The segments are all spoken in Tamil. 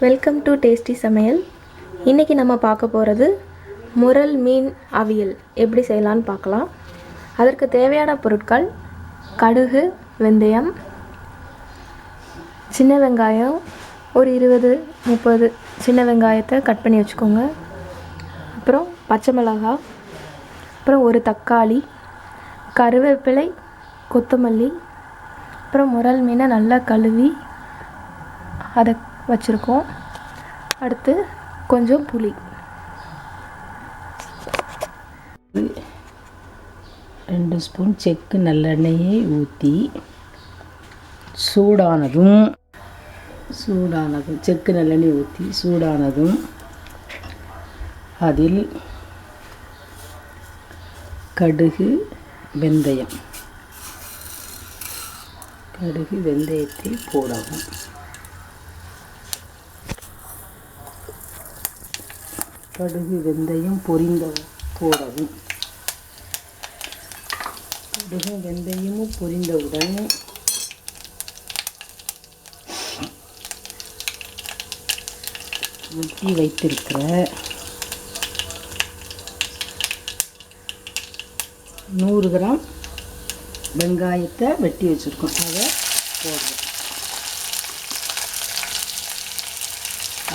வெல்கம் டு டேஸ்டி சமையல். இன்றைக்கி நம்ம பார்க்க போகிறது முரல் மீன் அவியல் எப்படி செய்யலான்னு பார்க்கலாம். அதற்கு தேவையான பொருட்கள்: கடுகு, வெந்தயம், சின்ன வெங்காயம் ஒரு 20-30 சின்ன வெங்காயத்தை கட் பண்ணி வச்சுக்கோங்க. அப்புறம் பச்சை மிளகாய், அப்புறம் ஒரு தக்காளி, கருவேப்பிலை, கொத்தமல்லி, அப்புறம் முரல் மீனை நல்லா கழுவி அதை வச்சுருக்கோம். அடுத்து கொஞ்சம் புளி. 2 ஸ்பூன் செக்கு நல்லெண்ணெயை ஊற்றி சூடானதும் செக்கு நல்லெண்ணெய் ஊற்றி சூடானதும் அதில் கடுகு வெந்தயத்தை போடவும். கடுகு வெந்தயம் போடவும். கடுகு வெந்தயமும் பொரிந்தவுடன் வெட்டி வைத்திருக்கிற 100 கிராம் வெங்காயத்தை வெட்டி வச்சுருக்கோம், அதை போடுறோம்.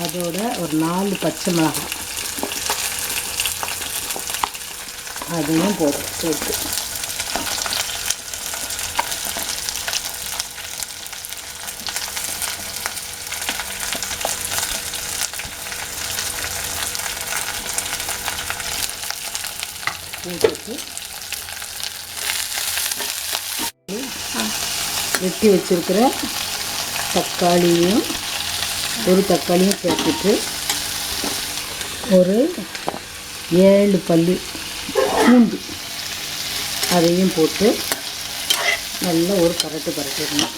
அதோட ஒரு 4 பச்சை மிளகாய் அதையும் போட்டு வெட்டி வச்சிருக்கிற ஒரு தக்காளியும் சேர்த்துட்டு ஒரு 7 பல்லு பூண்டு அதையும் போட்டு நல்லா ஒரு பரட்டிடணும்.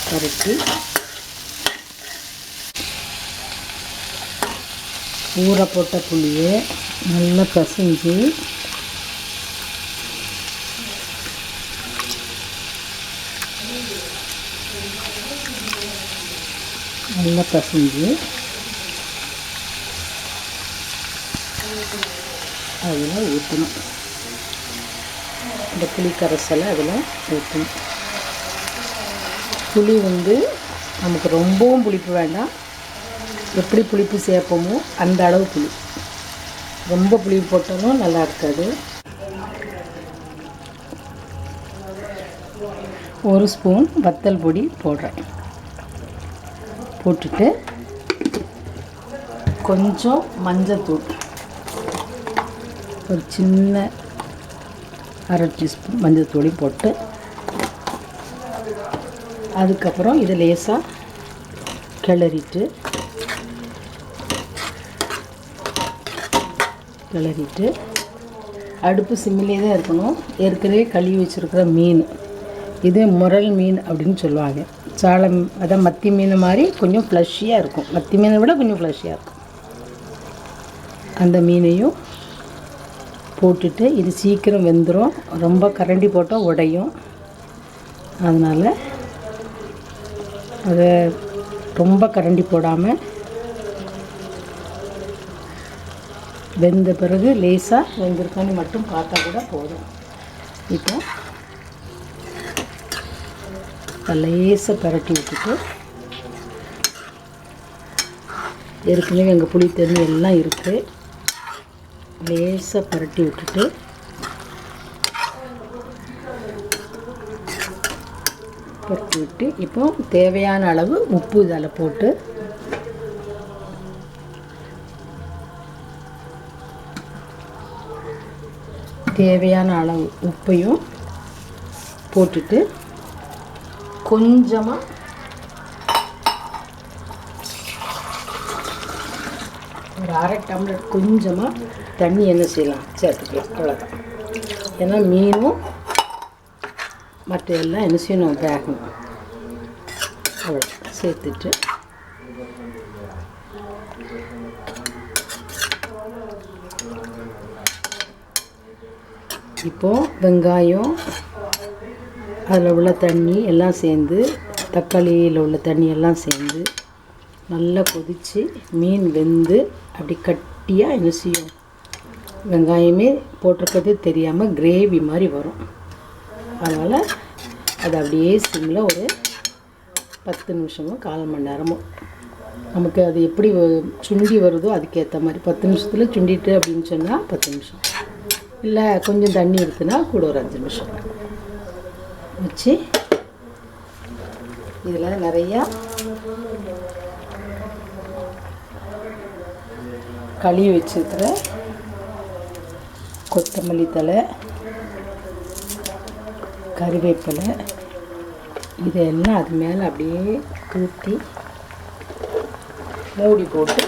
பரட்டி ஊற போட்ட புளியை நல்லா பிசைஞ்சு அதில் ஊற்றணும். இந்த புளி கரைசலை அதில் ஊற்றணும். புளி நமக்கு ரொம்பவும் புளிப்பு வேண்டாம், எப்படி புளிப்பு சேர்ப்போமோ அந்த அளவு புளி. ரொம்ப புளிப்பு போட்டாலும் நல்லா இருக்காது. 1 ஸ்பூன் வத்தல் பொடி போடுறேன். போட்டுட்டு கொஞ்சம் மஞ்சத்தூள், ஒரு சின்ன 1/2 டீஸ்பூன் மஞ்சத்தூளையும் போட்டு அதுக்கப்புறம் இதை லேசாக கிளறிட்டு அடுப்பு சிம்மிலே தான் இருக்கணும். ஏற்கனவே கழுவி வச்சுருக்கிற மீன் இது முரல் மீன் அப்படின்னு சொல்லுவாங்க. அதான் மத்தி மீன் மாதிரி கொஞ்சம் ஃப்ளஷியாக இருக்கும். மத்தி மீனை விட கொஞ்சம் ஃப்ளஷியாக இருக்கும். அந்த மீனையும் போட்டுட்டு இது சீக்கிரம் வெந்துடும். ரொம்ப கரண்டி போட்டால் உடையும். அதனால் அதை ரொம்ப கரண்டி போடாமல் வெந்த பிறகு லேசாக வெந்திருக்கான்னு மட்டும் பார்த்தா கூட போதும். இப்போ லேசாக பரட்டி விட்டுட்டு, ஏற்கனவே எங்கள் புளி தண்ணி எல்லாம் இருக்குது, லேசாக பரட்டி விட்டுட்டு இப்போ தேவையான அளவு உப்பு இதில் போட்டு தேவையான அளவு உப்பையும் போட்டுட்டு கொஞ்சமாக ஒரு 1/2 டம்ளர் கொஞ்சமாக தண்ணி என்ன செய்யலாம் சேர்த்துக்கலாம். அவ்வளோதான். ஏன்னா மீனும் மற்ற எல்லாம் என்ன செய்யணும், வேகணும். அவ்வளோ சேர்த்துட்டு இப்போது வெங்காயம் அதில் உள்ள தண்ணி எல்லாம் சேர்ந்து, தக்காளியில் உள்ள தண்ணி எல்லாம் சேர்ந்து நல்லா கொதித்து மீன் வெந்து அப்படி கட்டியாக என்ன செய்யும், வெங்காயமே போட்டிருக்கிறது தெரியாமல் கிரேவி மாதிரி வரும். அதனால் அது அப்படியே சிம்மில் ஒரு 10 நிமிஷமோ 1/4 மணி நேரமோ, நமக்கு அது எப்படி சுண்டி வருதோ அதுக்கேற்ற மாதிரி 10 நிமிஷத்தில் சுண்டிட்டு அப்படின்னு சொன்னால் 10 நிமிஷம், இல்லை கொஞ்சம் தண்ணி எடுத்துனா கூட ஒரு 5 நிமிஷம் வச்சு இதில் நிறையா கழுவி வச்சுருக்கிற கொத்தமல்லி தழை, கறிவேப்பிலை இதெல்லாம் அது மேலே அப்படியே தூற்றி மூடி போட்டு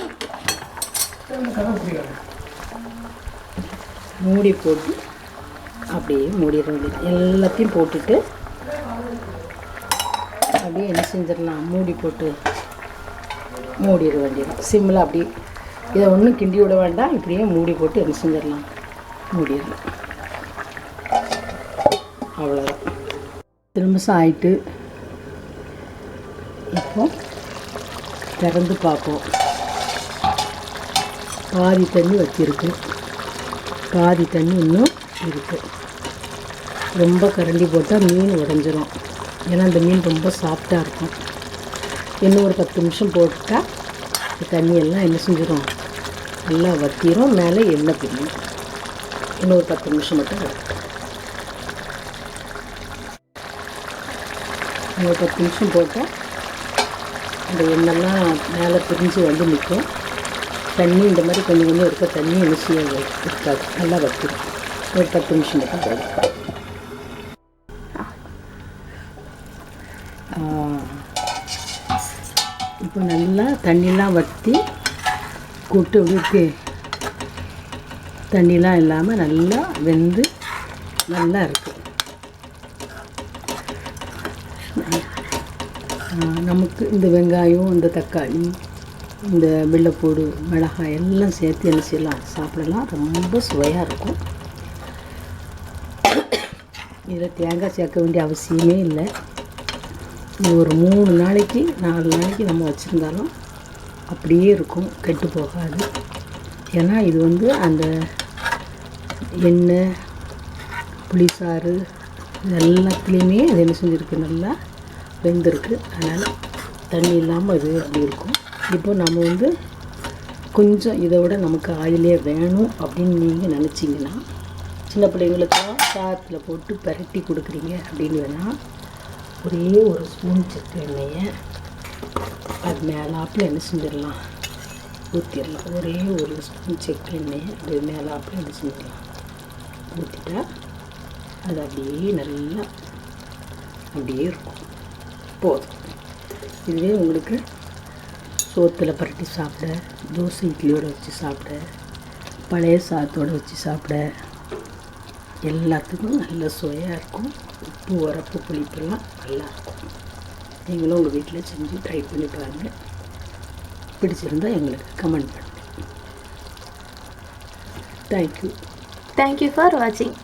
அப்படியே மூடிட வேண்டியது. எல்லாத்தையும் போட்டுட்டு அப்படியே என்ன செஞ்சிடலாம், மூடி போட்டு மூடிட வேண்டியது. சிம்மில் அப்படி இதை ஒன்றும் கிண்டி விட வேண்டாம், இப்படியே மூடி போட்டு என்ன செஞ்சிடலாம், மூடிடலாம். அவ்வளோதான். 10 நிமிஷம் ஆயிட்டு. இப்போ திறந்து பார்ப்போம். பாதி தண்ணி வச்சிருக்கு, பாதி தண்ணி இன்னும் இருக்குது. ரொம்ப கரண்டி போட்டால் மீன் உடஞ்சிரும், ஏன்னா அந்த மீன் ரொம்ப சாஃப்டாக இருக்கும். இன்னும் ஒரு 10 நிமிஷம் போட்டால் தண்ணியெல்லாம் என்ன செஞ்சிடும், நல்லா வத்திரும், மேலே எண்ணெய் பிரியும். இன்னும் ஒரு 10 நிமிஷம் மட்டும் வரும். ஒரு 10 நிமிஷம் போட்டால் அந்த எண்ணெய்லாம் மேலே பிரிஞ்சு வந்து நிற்கும். தண்ணி இந்த மாதிரி கொஞ்சம் கொஞ்சம் இருக்க தண்ணி ருசியாக இருக்காது, நல்லா வத்திரும். ஒரு 10 நிமிஷம் மட்டும் போடும். இப்போ நல்லா தண்ணிலாம் வற்றி கூட்டு விட்டு தண்ணிலாம் இல்லாமல் நல்லா வெந்து நல்லா இருக்குது. நமக்கு இந்த வெங்காயம், இந்த தக்காளி, இந்த வெள்ளைப்பூடு, மிளகாய் எல்லாம் சேர்த்து என்ன செய்யலாம், சாப்பிடலாம். ரொம்ப சுவையாக இருக்கும். இதில் தேங்காய் சேர்க்க வேண்டிய அவசியமே இல்லை. இது ஒரு 3 நாளைக்கு 4 நாளைக்கு நம்ம வச்சுருந்தாலும் அப்படியே இருக்கும், கெட்டு போகாது. ஏன்னா இது வந்து அந்த எண்ணெய், புளிசாறு எல்லாத்துலேயுமே அது என்ன செஞ்சுருக்கு, நல்லா வெந்திருக்கு. அதனால் தண்ணி இல்லாமல் அது அப்படி இருக்கும். இப்போ நம்ம வந்து கொஞ்சம் இதை விட நமக்கு ஆயிலே வேணும் அப்படின்னு நீங்கள் நினச்சிங்கன்னா, சின்ன பிள்ளைங்களுக்கெல்லாம் சாதத்தில் போட்டு பரட்டி கொடுக்குறீங்க அப்படின்னு வேணால் ஒரே ஒரு ஸ்பூன் செக்கு எண்ணெயை அது மேலாப்பில் என்ன செஞ்சிடலாம், ஊற்றிடலாம். ஒரே ஒரு ஸ்பூன் செக்கு எண்ணெயை அது மேலாப்பில் என்ன செஞ்சிடலாம், ஊற்றிட்டா அது அப்படியே நல்லா அப்படியே இருக்கும். போதும். இதுவே உங்களுக்கு சோத்தில் பரட்டி சாப்பிட, தோசை இட்லியோடு வச்சு சாப்பிட, பழைய சாதத்தோடு வச்சு சாப்பிட எல்லாத்துக்கும் நல்ல சுவையாக இருக்கும். உப்பு, உரப்பு, புளிப்பெல்லாம் நல்லாயிருக்கும். நீங்களும் உங்கள் வீட்டில் செஞ்சு ட்ரை பண்ணி பாருங்கள். பிடிச்சிருந்தால் எங்களுக்கு கமெண்ட் பண்ணுங்கள். தேங்க்யூ. தேங்க்யூ ஃபார் வாட்சிங்.